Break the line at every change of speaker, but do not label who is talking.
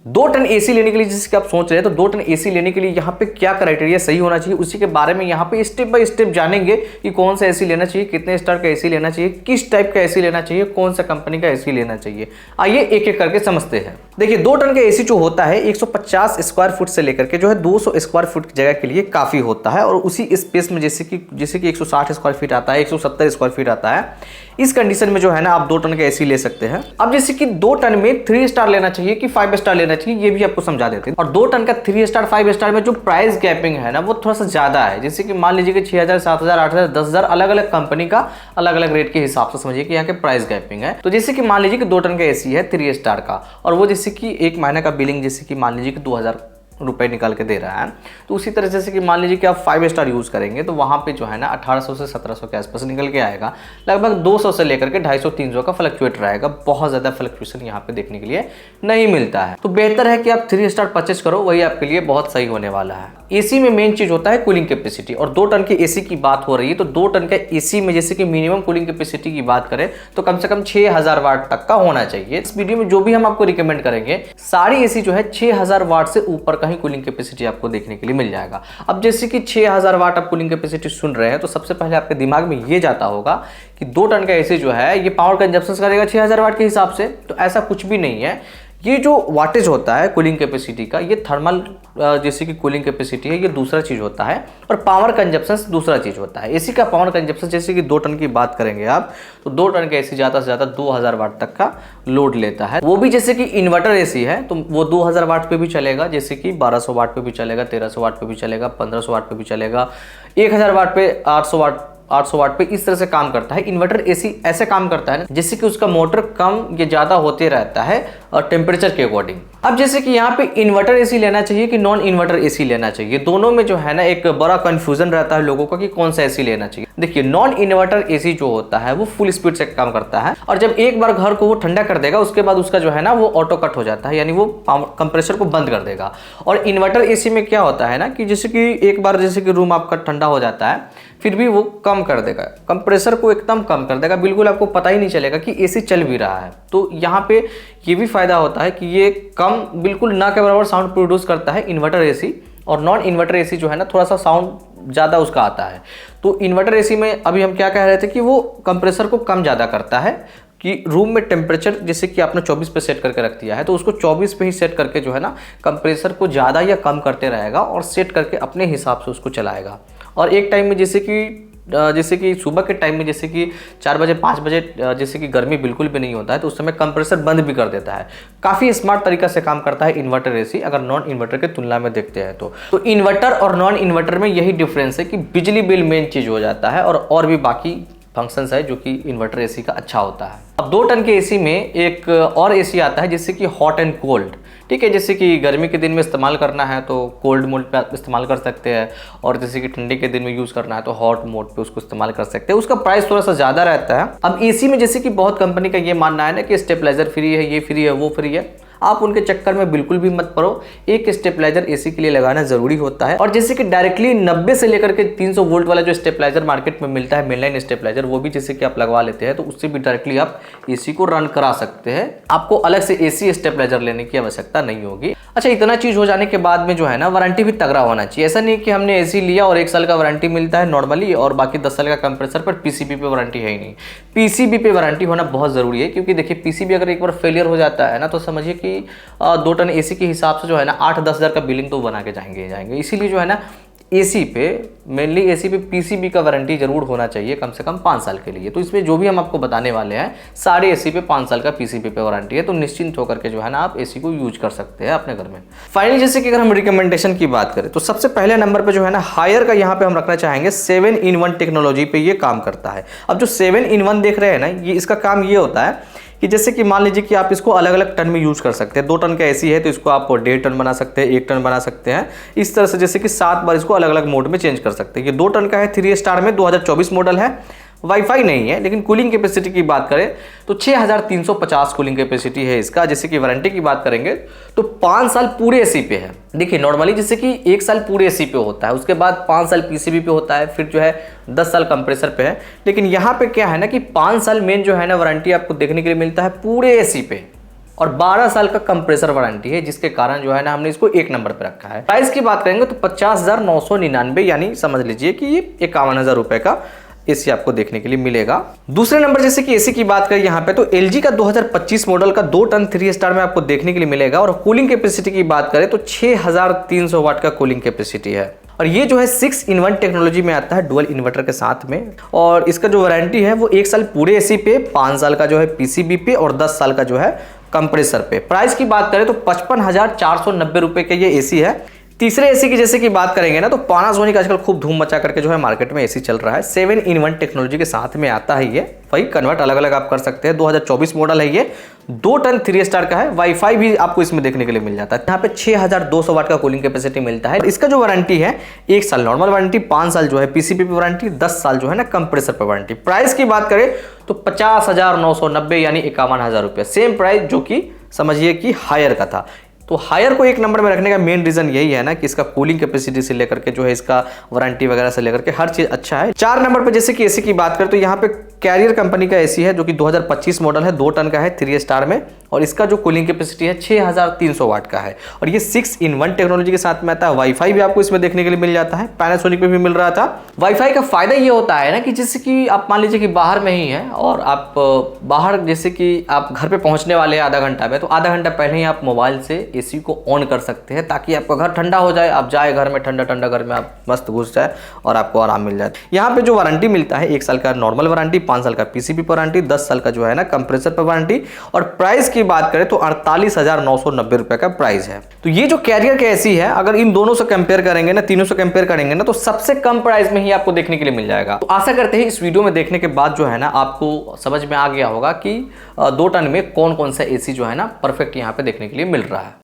2 ton AC लेने के लिए जैसे कि आप सोच रहे हैं, तो 2 टन एसी लेने के लिए यहाँ पे क्या क्राइटेरिया सही होना चाहिए, उसी के बारे में यहाँ पे स्टेप बाय स्टेप जानेंगे कि कौन सा एसी लेना चाहिए, कितने स्टार का एसी लेना चाहिए, किस टाइप का एसी लेना चाहिए, कौन सा कंपनी का एसी लेना चाहिए। आइए एक एक करके समझते हैं। देखिए 2 टन का एसी जो होता है 150 स्क्वायर फुट से लेकर के जो है 200 स्क्वायर फुट की जगह के लिए काफी होता है, और उसी स्पेस में जैसे कि 160 स्क्वायर फीट आता है, 170 स्क्वायर फीट आता है, इस कंडीशन में जो है ना आप 2 टन का एसी ले सकते हैं। अब जैसे कि 2 टन में 3 स्टार लेना चाहिए कि 5 स्टार लेना चाहिए, ये भी आपको समझा देते हैं। और 2 टन का 3 स्टार 5 स्टार में जो प्राइस गैपिंग है ना वो थोड़ा सा ज्यादा है। जैसे कि मान लीजिए कि 6000 7000 8000 10000 अलग अलग कंपनी का अलग अलग रेट के हिसाब से समझिए कि यहाँ के प्राइस गैपिंग है। तो जैसे कि मान लीजिए कि 2 टन का एसी है 3 स्टार का, और वो जैसे कि एक महीने का बिलिंग जैसे कि मान लीजिए कि 2000 रुपए निकाल के दे रहा है, तो उसी तरह जैसे कि मान लीजिए कि आप 5 स्टार यूज करेंगे तो वहां पे जो है ना 1800 से 1700 के आसपास निकल के आएगा। लगभग 200 से लेकर के 250 300 का फ्लक्चुएट रहेगा, बहुत ज्यादा फ्लक्चुएशन यहाँ पे देखने के लिए नहीं मिलता है। तो बेहतर है कि आप 3 स्टार परचेज करो, वही आपके लिए बहुत सही होने वाला है। एसी में मेन चीज होता है कूलिंग कैपेसिटी, और 2 टन के एसी की बात हो रही है तो 2 टन का एसी में जैसे कि मिनिमम कूलिंग कैपेसिटी की बात करें तो कम से कम 6000 वाट तक का होना चाहिए। इस वीडियो में जो भी हम आपको रिकमेंड करेंगे सारी एसी जो है 6000 वाट से ऊपर का ही कूलिंग कैपेसिटी आपको देखने के लिए मिल जाएगा। अब जैसे कि 6000 वाट आप कूलिंग कैपेसिटी सुन रहे हैं तो सबसे पहले आपके दिमाग में ये जाता होगा कि 2 टन का एसी जो है ये पावर कंजप्शन करेगा 6000 वाट के हिसाब से, तो ऐसा कुछ भी नहीं है। ये जो वाटेज होता है कूलिंग कैपेसिटी का, ये थर्मल जैसे कि कूलिंग कैपेसिटी है, ये दूसरा चीज होता है, और पावर कंजप्शन दूसरा चीज होता है। एसी का पावर कंजप्शन जैसे कि 2 टन की बात करेंगे आप तो 2 टन का एसी ज्यादा से ज्यादा 2000 वाट तक का लोड लेता है। वो भी जैसे कि इन्वर्टर एसी है तो वो 2000 वाट पे भी चलेगा, जैसे कि 1200 वाट पे भी चलेगा, 1300 वाट पे भी चलेगा, 1500 वाट पे भी चलेगा, 1000 वाट पे, 800 वाट पे, इस तरह से काम करता है। इन्वर्टर एसी ऐसे काम करता है ना जैसे कि उसका मोटर कम या ज्यादा होते रहता है और टेम्परेचर के अकॉर्डिंग। अब जैसे कि यहाँ पे इन्वर्टर एसी लेना चाहिए कि नॉन इन्वर्टर एसी लेना चाहिए, दोनों में जो है ना एक बड़ा कंफ्यूजन रहता है लोगों का कि कौन सा एसी लेना चाहिए। देखिए नॉन इन्वर्टर एसी जो होता है वो फुल स्पीड से काम करता है, और जब एक बार घर को वो ठंडा कर देगा उसके बाद उसका जो है ना वो ऑटो कट हो जाता है, यानी वो कंप्रेसर को बंद कर देगा। और इन्वर्टर एसी में क्या होता है ना कि जैसे कि एक बार जैसे कि रूम आपका ठंडा हो जाता है फिर भी वो कम कर देगा, कंप्रेसर को एकदम कम कर देगा, बिल्कुल आपको पता ही नहीं चलेगा कि एसी चल भी रहा है। तो यहाँ पे ये भी फायदा होता है कि ये कम बिल्कुल ना के बराबर साउंड प्रोड्यूस करता है इन्वर्टर एसी, और नॉन इन्वर्टर एसी जो है ना थोड़ा सा साउंड ज़्यादा उसका आता है। तो इन्वर्टर एसी में अभी हम क्या कह रहे थे कि वो कंप्रेसर को कम ज़्यादा करता है, कि रूम में टेम्परेचर जैसे कि आपने 24 पे सेट करके रख दिया है तो उसको 24 पे ही सेट करके जो है ना कंप्रेसर को ज़्यादा या कम करते रहेगा, और सेट करके अपने हिसाब से उसको चलाएगा। और एक टाइम में जैसे कि सुबह के टाइम में जैसे कि 4 बजे 5 बजे जैसे कि गर्मी बिल्कुल भी नहीं होता है तो उस समय कंप्रेसर बंद भी कर देता है। काफ़ी स्मार्ट तरीका से काम करता है इन्वर्टर एसी, अगर नॉन इन्वर्टर के तुलना में देखते हैं तो इन्वर्टर और नॉन इन्वर्टर में यही डिफरेंस है कि बिजली बिल मेन चीज़ हो जाता है, और भी बाकी फंक्शंस है जो कि इन्वर्टर एसी का अच्छा होता है। अब 2 टन के एसी में एक और एसी आता है जैसे कि हॉट एंड कोल्ड, ठीक है। जैसे कि गर्मी के दिन में इस्तेमाल करना है तो कोल्ड मोड पे इस्तेमाल कर सकते हैं, और जैसे कि ठंडी के दिन में यूज़ करना है तो हॉट मोड पे उसको इस्तेमाल कर सकते हैं। उसका प्राइस थोड़ा सा ज़्यादा रहता है। अब एसी में जैसे कि बहुत कंपनी का ये मानना है ना कि स्टेबलाइजर फ्री है, ये फ्री है, वो फ्री है, आप उनके चक्कर में बिल्कुल भी मत पड़ो। एक स्टेबलाइजर एसी के लिए लगाना जरूरी होता है। और जैसे कि डायरेक्टली 90 से लेकर के 300 वोल्ट वाला जो स्टेबलाइजर मार्केट में मिलता है, मेनलाइन स्टेबलाइजर, वो भी जैसे कि आप लगवा लेते हैं तो उससे भी डायरेक्टली आप एसी को रन करा सकते हैं। आपको अलग से एसी स्टेबलाइजर लेने की आवश्यकता नहीं होगी। अच्छा, इतना चीज हो जाने के बाद में जो है ना वारंटी भी तगड़ा होना चाहिए। ऐसा नहीं कि हमने एसी लिया और 1 साल का वारंटी मिलता है नॉर्मली और बाकी 10 साल का कंप्रेसर पर, पीसीबी पे वारंटी है ही नहीं। पीसीबी पे वारंटी होना बहुत जरूरी है, क्योंकि देखिए पीसीबी अगर एक बार फेलियर हो जाता है ना तो समझिए कि 2 टन एसी के हिसाब से जो है ना 8-10 हज़ार का बिलिंग तो बना के जाएंगे। इसीलिए जो है ना एसी पे, मेनली एसी पे पीसीबी का वारंटी जरूर होना चाहिए कम से कम 5 साल के लिए। तो इसमें जो भी हम आपको बताने वाले हैं सारे एसी पे 5 साल का पीसीबी पे वारंटी है, तो निश्चिंत होकर के जो है ना आप एसी को यूज कर सकते हैं अपने घर में। फाइनली जैसे कि अगर हम रिकमेंडेशन की बात करें तो सबसे पहले नंबर पे जो है ना हायर का यहाँ पे हम रखना चाहेंगे 7-in-1 टेक्नोलॉजी पे ये काम करता है। अब जो 7-in-1 देख रहे हैं ना, ये इसका काम ये होता है कि जैसे कि मान लीजिए कि आप इसको अलग अलग टन में यूज कर सकते हैं। 2 टन का एसी है तो इसको आप 1.5 टन बना सकते हैं, 1 टन बना सकते हैं, इस तरह से जैसे कि 7 बार इसको अलग अलग मोड में चेंज कर सकते हैं। ये 2 टन का है, 3 स्टार में 2024 मॉडल है, वाईफाई नहीं है। लेकिन कूलिंग कैपेसिटी की बात करें तो 6350 कूलिंग कैपेसिटी है इसका। जैसे कि वारंटी की बात करेंगे तो 5 साल पूरे एसी पे है। देखिए नॉर्मली जैसे कि 1 साल पूरे एसी पे होता है, उसके बाद 5 साल पीसीबी पे होता है, फिर जो है 10 साल कंप्रेसर पे है। लेकिन यहाँ पे क्या है ना कि 5 साल मेन जो है ना वारंटी आपको देखने के लिए मिलता है पूरे एसी पे, और 12 साल का कंप्रेसर वारंटी है, जिसके कारण जो है ना हमने इसको 1 नंबर पे रखा है। प्राइस की बात करेंगे तो 50,999, यानी समझ लीजिए कि ये 51,000 रुपए का एसी आपको देखने के लिए मिलेगा। दूसरे नंबर जैसे कि एसी की बात करें यहाँ पे तो एलजी का 2025 मॉडल का 2 टन 3 स्टार में आपको देखने के लिए मिलेगा। और कूलिंग कैपेसिटी की बात करें तो 6300 वाट का कूलिंग कैपेसिटी है। और ये जो है 6-in-1 टेक्नोलॉजी में आता है, डुअल इन्वर्टर के साथ में। और इसका जो वारंटी है वो 1 साल पूरे एसी पे, 5 साल का जो है पीसीबी पे और 10 साल का जो है कंप्रेसर पे। प्राइस की बात करें तो 55,490 रुपए का ये एसी है। तीसरे एसी की जैसे कि बात करेंगे ना तो पानासोनिक आजकल खूब धूम मचा करके जो है मार्केट में एसी चल रहा है। 7-in-1 टेक्नोलॉजी के साथ में आता है ये। वही कन्वर्ट अलग अलग आप कर सकते हैं। 2024 मॉडल है ये, 2 टन 3 स्टार का है। वाईफाई भी आपको इसमें देखने के लिए मिल जाता है। यहाँ पे 6200 वाट का कूलिंग कैपेसिटी मिलता है। इसका जो वारंटी है 1 साल नॉर्मल वारंटी, 5 साल जो है पीसीबी पे वारंटी, 10 साल जो है ना कंप्रेसर पे वारंटी। प्राइस की बात करें तो 50,990 यानी 51,000 रुपये, सेम प्राइस जो कि समझिए कि हायर का था। तो हायर को 1 नंबर में रखने का मेन रीजन यही है ना कि इसका कूलिंग कैपेसिटी से लेकर के जो है इसका वारंटी वगैरह से लेकर के हर चीज अच्छा है। 4 नंबर पे जैसे कि एसी की बात करें तो यहाँ पे कैरियर कंपनी का एसी है जो कि 2025 मॉडल है, 2 टन का है, 3 स्टार में। और इसका जो कूलिंग कैपेसिटी है 6300 वाट का है। और ये 6-in-1 टेक्नोलॉजी के साथ में आता है। वाईफाई भी आपको इसमें देखने के लिए मिल जाता है, पैनासोनिक पे भी मिल रहा था। वाईफाई का फायदा ये होता है ना कि जैसे कि आप मान लीजिए कि बाहर में ही है और आप बाहर जैसे कि आप घर पे पहुंचने वाले हैं आधा घंटा में, तो आधा घंटा पहले ही आप मोबाइल से एसी को ऑन कर सकते हैं ताकि आपका घर ठंडा हो जाए। आप जाए घर में ठंडा ठंडा घर में आप मस्त घुस जाए और आपको आराम मिल जाए। यहाँ पे जो वारंटी मिलता है 1 साल का नॉर्मल वारंटी, 5 साल का पीसीबी वारंटी, 10 साल का जो है ना कंप्रेसर पर वारंटी। और प्राइस की बात करें तो 48,990 रुपए का प्राइस है। तो ये जो कैरियर का एसी है अगर इन दोनों से कंपेयर करेंगे ना, तीनों से कंपेयर करेंगे ना, तो सबसे कम प्राइस में ही आपको देखने के लिए मिल जाएगा। तो आशा करते हैं इस वीडियो में देखने के बाद जो है ना आपको समझ में आ गया होगा कि 2 टन में कौन कौन सा एसी जो है ना परफेक्ट यहाँ पे देखने के लिए मिल रहा है।